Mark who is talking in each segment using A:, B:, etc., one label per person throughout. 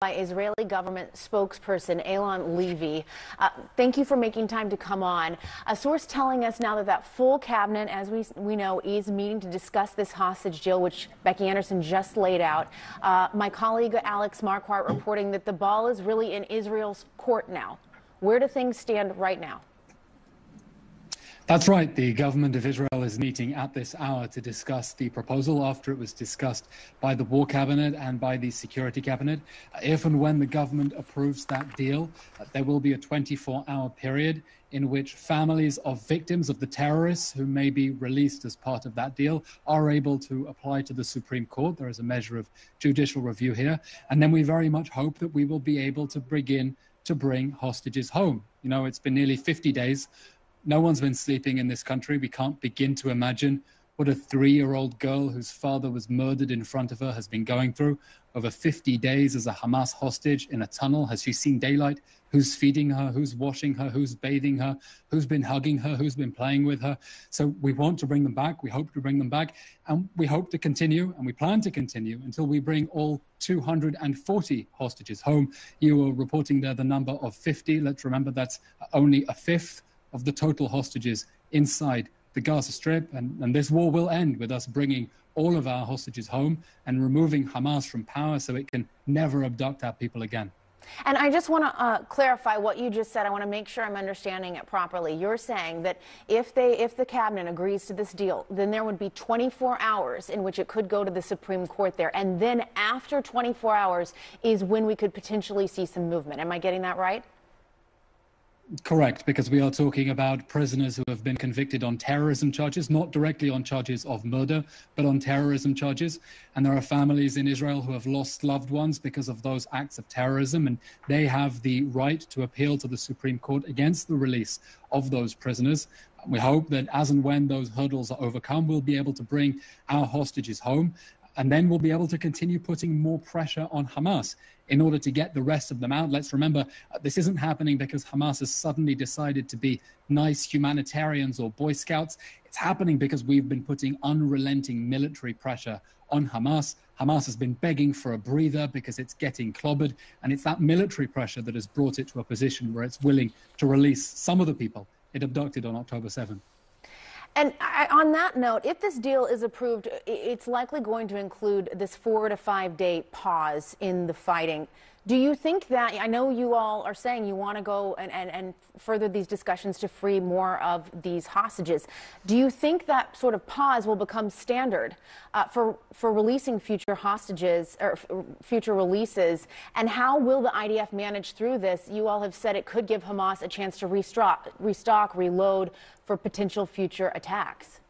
A: by Israeli government spokesperson Eylon Levy. Thank you for making time to come on. A source telling us now that full cabinet, as we know, is meeting to discuss this hostage deal, which Becky Anderson just laid out. My colleague Alex Marquardt reporting that the ball is really in Israel's court now. Where do things stand right now?
B: That's right. The government of Israel is meeting at this hour to discuss the proposal after it was discussed by the War Cabinet and by the Security Cabinet. If and when the government approves that deal, there will be a 24-hour period in which families of victims of the terrorists who may be released as part of that deal are able to apply to the Supreme Court. There is a measure of judicial review here. And then we very much hope that we will be able to begin to bring hostages home. You know, it's been nearly 50 days. No one's been sleeping in this country. We can't begin to imagine what a 3-year-old girl whose father was murdered in front of her has been going through. Over 50 days as a Hamas hostage in a tunnel. Has she seen daylight? Who's feeding her? Who's washing her? Who's bathing her? Who's been hugging her? Who's been playing with her? So we want to bring them back. We hope to bring them back. And we hope to continue, and we plan to continue, until we bring all 240 hostages home. You were reporting there the number of 50. Let's remember that's only a fifth of the total hostages inside the Gaza Strip. And this war will end with us bringing all of our hostages home and removing Hamas from power so it can never abduct our people again.
A: And I just want to clarify what you just said. I want to make sure I'm understanding it properly. You're saying that if the cabinet agrees to this deal, then there would be 24 hours in which it could go to the Supreme Court there. And then after 24 hours is when we could potentially see some movement. Am I getting that right?
B: Correct, because we are talking about prisoners who have been convicted on terrorism charges, not directly on charges of murder, but on terrorism charges. And there are families in Israel who have lost loved ones because of those acts of terrorism, and they have the right to appeal to the Supreme Court against the release of those prisoners. We hope that as and when those hurdles are overcome, we'll be able to bring our hostages home. And then we'll be able to continue putting more pressure on Hamas in order to get the rest of them out. Let's remember, this isn't happening because Hamas has suddenly decided to be nice humanitarians or Boy Scouts. It's happening because we've been putting unrelenting military pressure on Hamas. Hamas has been begging for a breather because it's getting clobbered. And it's that military pressure that has brought it to a position where it's willing to release some of the people it abducted on October 7th.
A: And on that note, if this deal is approved, it's likely going to include this 4 to 5 day pause in the fighting. Do you think that, I know you all are saying you want to go and further these discussions to free more of these hostages. Do you think that sort of pause will become standard for releasing future hostages or future releases? And how will the IDF manage through this? You all have said it could give Hamas a chance to restock, reload for potential future attacks.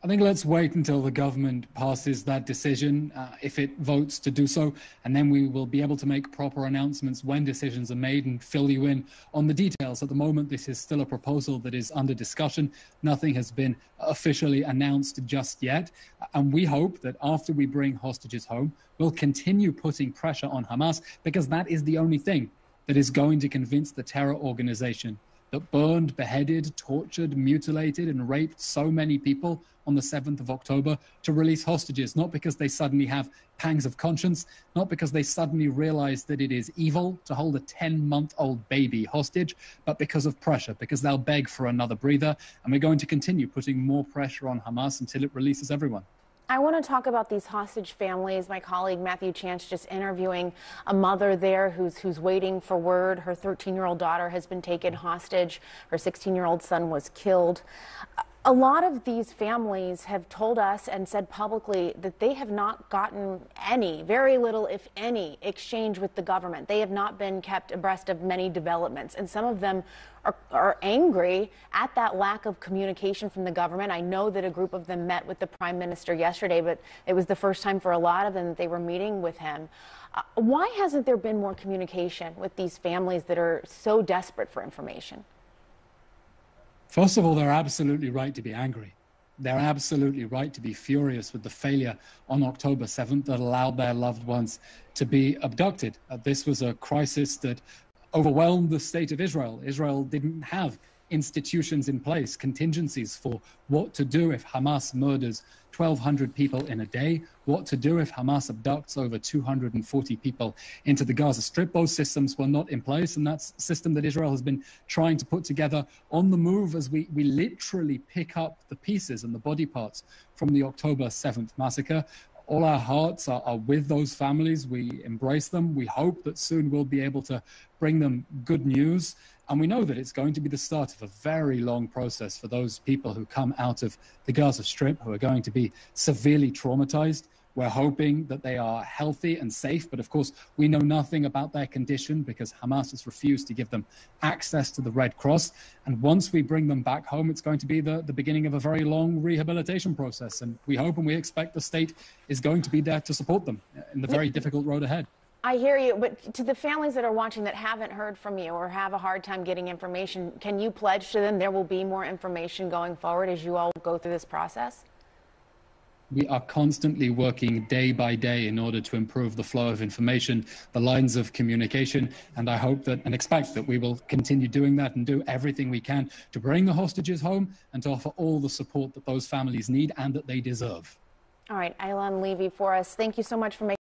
B: I think let's wait until the government passes that decision, if it votes to do so, and then we will be able to make proper announcements when decisions are made and fill you in on the details. At the moment, this is still a proposal that is under discussion. Nothing has been officially announced just yet. And we hope that after we bring hostages home, we'll continue putting pressure on Hamas, because that is the only thing that is going to convince the terror organization that burned, beheaded, tortured, mutilated, and raped so many people on the 7th of October to release hostages, not because they suddenly have pangs of conscience, not because they suddenly realize that it is evil to hold a 10-month-old baby hostage, but because of pressure, because they'll beg for another breather. And we're going to continue putting more pressure on Hamas until it releases everyone.
A: I want to talk about these hostage families. My colleague Matthew Chance just interviewing a mother there who's waiting for word. Her 13-year-old daughter has been taken hostage. Her 16-year-old son was killed. A lot of these families have told us and said publicly that they have not gotten any, very little, if any, exchange with the government. They have not been kept abreast of many developments. And some of them are angry at that lack of communication from the government. I know that a group of them met with the Prime Minister yesterday, but it was the first time for a lot of them that they were meeting with him. Why hasn't there been more communication with these families that are so desperate for information?
B: First of all, they're absolutely right to be angry. They're absolutely right to be furious with the failure on October 7th that allowed their loved ones to be abducted. This was a crisis that overwhelmed the state of Israel. Israel didn't have institutions in place, contingencies for what to do if Hamas murders 1,200 people in a day, what to do if Hamas abducts over 240 people into the Gaza Strip. Those systems were not in place, and that's a system that Israel has been trying to put together on the move as we literally pick up the pieces and the body parts from the October 7th massacre. All our hearts are with those families. We embrace them. We hope that soon we'll be able to bring them good news. And we know that it's going to be the start of a very long process for those people who come out of the Gaza Strip, who are going to be severely traumatized. We're hoping that they are healthy and safe, but of course, we know nothing about their condition because Hamas has refused to give them access to the Red Cross. And once we bring them back home, it's going to be the beginning of a very long rehabilitation process. And we hope and we expect the state is going to be there to support them in the very difficult road ahead.
A: I hear you, but to the families that are watching that haven't heard from you or have a hard time getting information, can you pledge to them there will be more information going forward as you all go through this process?
B: We are constantly working day by day in order to improve the flow of information, the lines of communication, and I hope that and expect that we will continue doing that and do everything we can to bring the hostages home and to offer all the support that those families need and that they deserve.
A: All right, Eylon Levy for us. Thank you so much for making